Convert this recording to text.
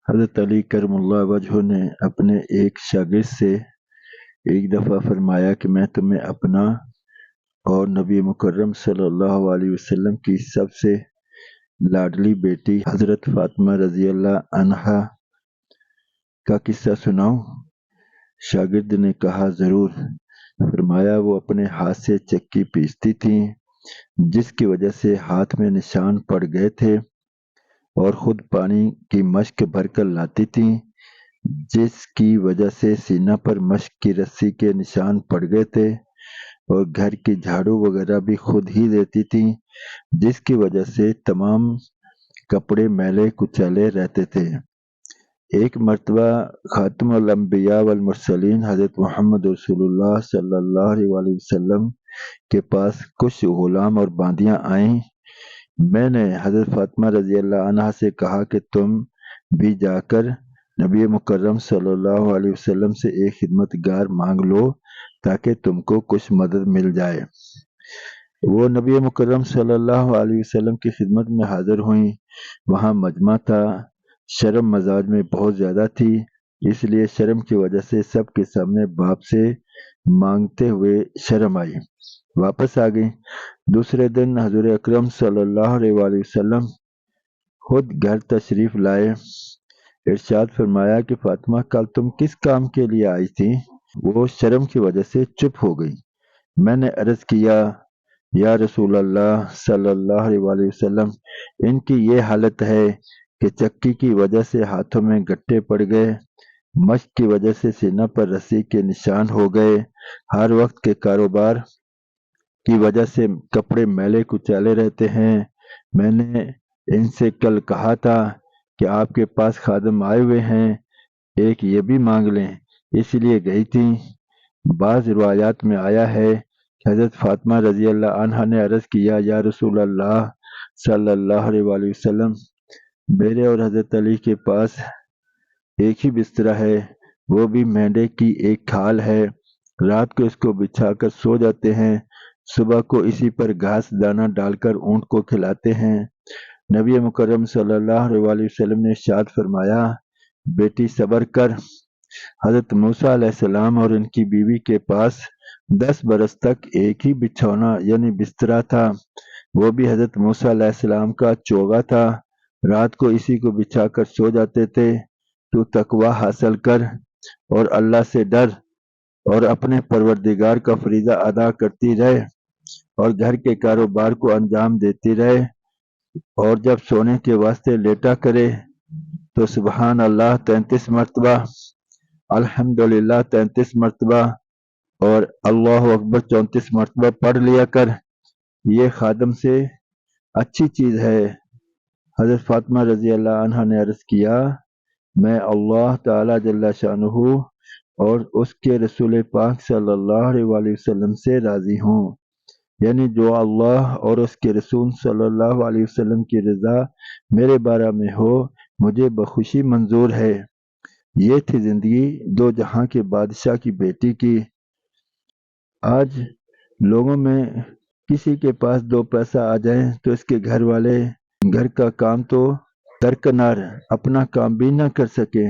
حضرت علی کرم اللہ وجہ نے اپنے ایک شاگرد سے ایک دفعہ فرمایا کہ میں تمہیں اپنا اور نبی مکرم صلی اللہ علیہ وسلم کی سب سے لاڈلی بیٹی حضرت فاطمہ رضی اللہ عنہا کا قصہ سناؤں؟ شاگرد نے کہا ضرور۔ فرمایا وہ اپنے ہاتھ سے چکی پیستی تھیں جس کی وجہ سے ہاتھ میں نشان پڑ گئے تھے، اور خود پانی کی مشک بھر کر لاتی تھیں جس کی وجہ سے سینہ پر مشک کی رسی کے نشان پڑ گئے تھے، اور گھر کی جھاڑو وغیرہ بھی خود ہی دیتی تھیں جس کی وجہ سے تمام کپڑے میلے کچیلے رہتے تھے۔ ایک مرتبہ خاتم الانبیاء والمرسلین حضرت محمد رسول اللہ صلی اللہ علیہ وسلم کے پاس کچھ غلام اور باندیاں آئیں۔ میں نے حضرت فاطمہ رضی اللہ عنہا سے کہا کہ تم بھی جا کر نبی مکرم صلی اللہ علیہ وسلم سے ایک خدمت گار مانگ لو تاکہ تم کو کچھ مدد مل جائے۔ وہ نبی مکرم صلی اللہ علیہ وسلم کی خدمت میں حاضر ہوئیں۔ وہاں مجمع تھا، شرم مزاج میں بہت زیادہ تھی، اس لیے شرم کی وجہ سے سب کے سامنے باپ سے مانگتے ہوئے شرم آئی، واپس آ گئی۔ دوسرے دن حضور اکرم صلی اللہ علیہ وسلم خود گھر تشریف لائے۔ ارشاد فرمایا کہ فاطمہ کل تم کس کام کے لیے آئی تھی؟ وہ شرم کی وجہ سے چپ ہو گئی۔ میں نے عرض کیا یا رسول اللہ صلی اللہ علیہ وسلم، ان کی یہ حالت ہے کہ چکی کی وجہ سے ہاتھوں میں گٹھے پڑ گئے، مشق کی وجہ سے سینہ پر رسی کے نشان ہو گئے، ہر وقت کے کاروبار کی وجہ سے کپڑے میلے کچیلے رہتے ہیں۔ میں نے ان سے کل کہا تھا کہ آپ کے پاس خادم آئے ہوئے ہیں، ایک یہ بھی مانگ لیں، اس لیے گئی تھی۔ بعض روایات میں آیا ہے کہ حضرت فاطمہ رضی اللہ عنہا نے عرض کیا یا رسول اللہ صلی اللہ علیہ وسلم، میرے اور حضرت علی کے پاس ایک ہی بستر ہے، وہ بھی مینڈے کی ایک کھال ہے، رات کو اس کو بچھا کر سو جاتے ہیں، صبح کو اسی پر گھاس دانہ ڈال کر اونٹ کو کھلاتے ہیں۔ نبی مکرم صلی اللہ علیہ وسلم نے ارشاد فرمایا بیٹی صبر کر۔ حضرت موسیٰ علیہ السلام اور ان کی بیوی کے پاس 10 برس تک ایک ہی بچھونا یعنی بسترا تھا، وہ بھی حضرت موسیٰ علیہ السلام کا چوغا تھا، رات کو اسی کو بچھا کر سو جاتے تھے۔ تو تقوی حاصل کر اور اللہ سے ڈر اور اپنے پروردگار کا فریضہ ادا کرتی رہے اور گھر کے کاروبار کو انجام دیتی رہے، اور جب سونے کے واسطے لیٹا کرے تو سبحان اللہ 33 مرتبہ، الحمدللہ 33 مرتبہ اور اللہ اکبر 34 مرتبہ پڑھ لیا کر، یہ خادم سے اچھی چیز ہے۔ حضرت فاطمہ رضی اللہ عنہا نے عرض کیا میں اللہ تعالی جل شانہ اور اس کے رسول پاک صلی اللہ علیہ وسلم سے راضی ہوں، یعنی جو اللہ اور اس کے رسول صلی اللہ علیہ وسلم کی رضا میرے بارے میں ہو مجھے بخوشی منظور ہے۔ یہ تھی زندگی دو جہاں کے بادشاہ کی بیٹی کی۔ آج لوگوں میں کسی کے پاس 2 پیسہ آ جائیں تو اس کے گھر والے گھر کا کام تو درکنار اپنا کام بھی نہ کر سکے۔